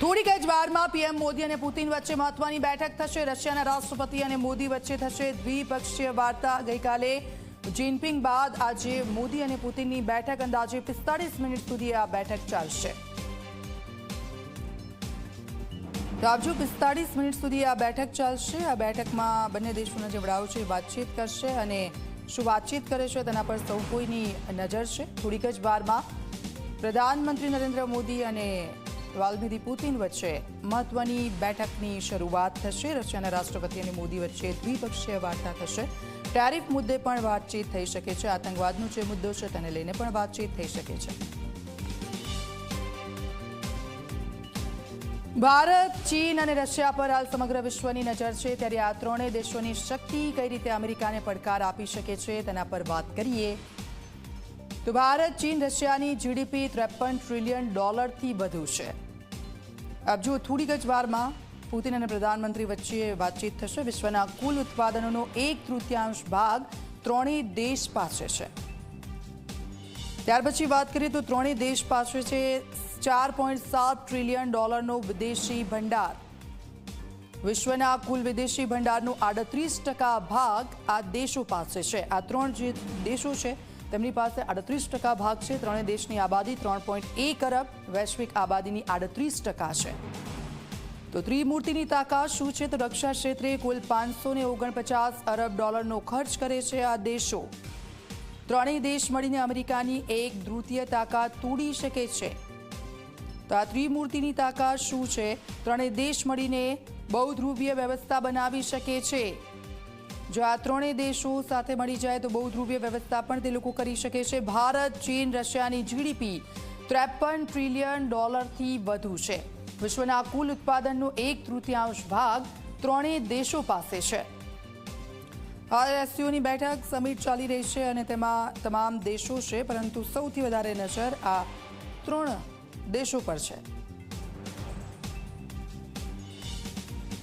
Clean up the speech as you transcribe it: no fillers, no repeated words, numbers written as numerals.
થોડીક જ વારમાં પીએમ મોદી અને પુતિન વચ્ચે મહત્વની બેઠક થશે। રશિયાના રાષ્ટ્રપતિ અને મોદી વચ્ચે થશે દ્વિપક્ષીય વાર્તા। ગઈકાલે જિનપિંગ બાદ આજે મોદી અને પુતિનની બેઠક અંદાજે 45 મિનિટ સુધી આ બેઠક ચાલશે। રાજુ 45 મિનિટ સુધી આ બેઠક ચાલશે। આ બેઠકમાં બંને દેશોના જે વડાઓ છે વાતચીત કરશે અને શું વાતચીત કરે છે તેના પર સૌ કોઈની નજર છે। થોડીક જ વારમાં પ્રધાનમંત્રી નરેન્દ્ર મોદી અને વ્લાદિમીર પુતિન વચ્ચે મહત્વની બેઠકની શરૂઆત થશે। રશિયાના રાષ્ટ્રપતિ અને મોદી વચ્ચે દ્વિપક્ષીય વાર્તા થશે। ટેરિફ મુદ્દે પણ વાતચીત થઈ શકે છે। આતંકવાદનો જે મુદ્દો છે તેને લઈને પણ વાતચીત થઈ શકે છે। ભારત, ચીન અને રશિયા પર હાલ સમગ્ર વિશ્વની નજર છે। ત્યારે આ ત્રણેય દેશોની શક્તિ કઈ રીતે અમેરિકાને પડકાર આપી શકે છે તેના પર વાત કરીએ તો ભારત, ચીન, રશિયાની જીડીપી $53 ટ્રિલિયન થી વધુ છે। अब જો થોડીક જ વારમાં પુતિન અને પ્રધાનમંત્રી વચ્ચે વાતચીત થશે। વિશ્વના કુલ ઉત્પાદનોનો 1/3 ભાગ ત્રણેય દેશ પાસે છે। ત્યાર પછી વાત કરીએ તો ત્રણેય દેશ પાસે છે $4.7 ટ્રિલિયન નો વિદેશી ભંડાર। વિશ્વના કુલ વિદેશી ભંડારનો 38% ભાગ આ દેશો પાસે છે। આ ત્રણ જે દેશો છે તેમની પાસે 38% ભાગ છે। ત્રણેય દેશની આબાદી 3.1 અરબ, વૈશ્વિક આબાદીની 38% છે। તો ત્રિમૂર્તિની તાકાત શું છે તો રક્ષા ક્ષેત્રે કુલ $549 અરબ નો ખર્ચ કરે છે આ દેશો। ત્રણેય દેશ મળીને અમેરિકાની 1/3 તાકાત તોડી શકે છે। તો આ ત્રિમૂર્તિની તાકાત શું છે? ત્રણેય દેશ મળીને બહુધ્રુવીય વ્યવસ્થા બનાવી શકે છે। જો આ ત્રણેય દેશો સાથે મળી જાય તો બહુધ્રુવીય વ્યવસ્થા પણ તે લોકો કરી શકે છે। ભારત, ચીન, રશિયાની જીડીપી $53 ટ્રિલિયન થી વધુ છે। વિશ્વના કુલ ઉત્પાદનનો 1/3 ભાગ ત્રણેય દેશો પાસે છે। હાલ એસસીઓની બેઠક સમિટ ચાલી રહી છે અને તેમાં તમામ દેશો છે, પરંતુ સૌથી વધારે નજર આ ત્રણ દેશો પર છે।